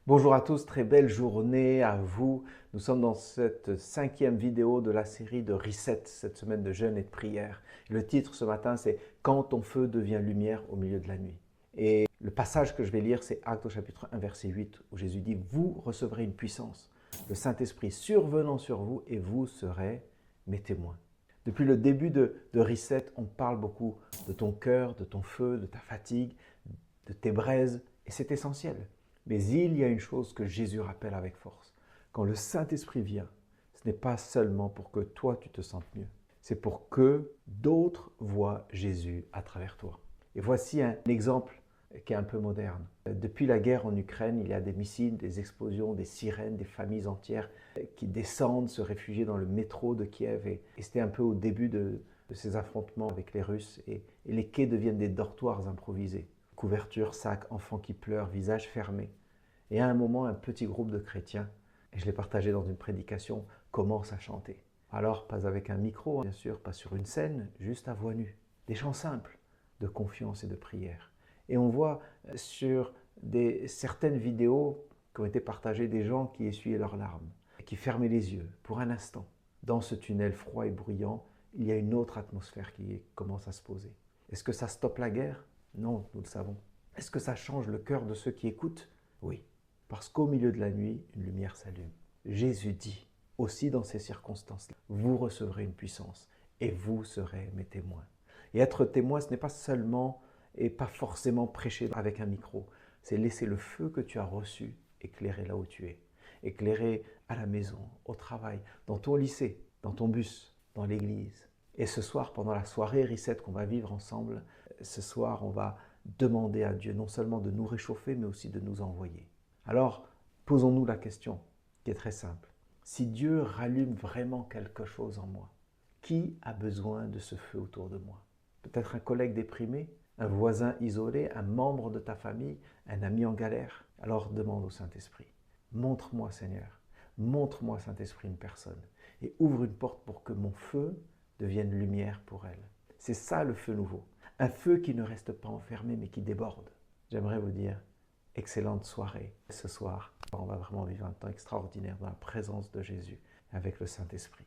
Bonjour à tous, très belle journée à vous. Nous sommes dans cette 5e vidéo de la série de Reset, cette semaine de jeûne et de prière. Le titre ce matin, c'est « Quand ton feu devient lumière au milieu de la nuit ». Et le passage que je vais lire, c'est Actes au chapitre 1, verset 8, où Jésus dit « Vous recevrez une puissance, le Saint-Esprit survenant sur vous, et vous serez mes témoins ». Depuis le début de Reset, on parle beaucoup de ton cœur, de ton feu, de ta fatigue, de tes braises, et c'est essentiel. Mais il y a une chose que Jésus rappelle avec force. Quand le Saint-Esprit vient, ce n'est pas seulement pour que toi tu te sentes mieux, c'est pour que d'autres voient Jésus à travers toi. Et voici un exemple qui est un peu moderne. Depuis la guerre en Ukraine, il y a des missiles, des explosions, des sirènes, des familles entières qui descendent se réfugier dans le métro de Kiev. Et c'était un peu au début de ces affrontements avec les Russes. Et les quais deviennent des dortoirs improvisés. Couverture, sac, enfants qui pleurent, visage fermé. Et à un moment, un petit groupe de chrétiens, et je l'ai partagé dans une prédication, commence à chanter. Alors, pas avec un micro, bien sûr, pas sur une scène, juste à voix nue. Des chants simples de confiance et de prière. Et on voit sur certaines vidéos qui ont été partagées des gens qui essuyaient leurs larmes, qui fermaient les yeux pour un instant. Dans ce tunnel froid et bruyant, il y a une autre atmosphère qui commence à se poser. Est-ce que ça stoppe la guerre? Non, nous le savons. Est-ce que ça change le cœur de ceux qui écoutent? Oui. Parce qu'au milieu de la nuit, une lumière s'allume. Jésus dit, aussi dans ces circonstances-là, vous recevrez une puissance et vous serez mes témoins. Et être témoin, ce n'est pas seulement et pas forcément prêcher avec un micro. C'est laisser le feu que tu as reçu éclairer là où tu es. Éclairer à la maison, au travail, dans ton lycée, dans ton bus, dans l'église. Et ce soir, pendant la soirée Reset qu'on va vivre ensemble, ce soir, on va demander à Dieu non seulement de nous réchauffer, mais aussi de nous envoyer. Alors, posons-nous la question, qui est très simple. Si Dieu rallume vraiment quelque chose en moi, qui a besoin de ce feu autour de moi? Peut-être un collègue déprimé, un voisin isolé, un membre de ta famille, un ami en galère? Alors demande au Saint-Esprit. Montre-moi, Seigneur, montre-moi, Saint-Esprit, une personne et ouvre une porte pour que mon feu devienne lumière pour elle. C'est ça le feu nouveau. Un feu qui ne reste pas enfermé mais qui déborde. J'aimerais vous dire, excellente soirée. Ce soir, on va vraiment vivre un temps extraordinaire dans la présence de Jésus avec le Saint-Esprit.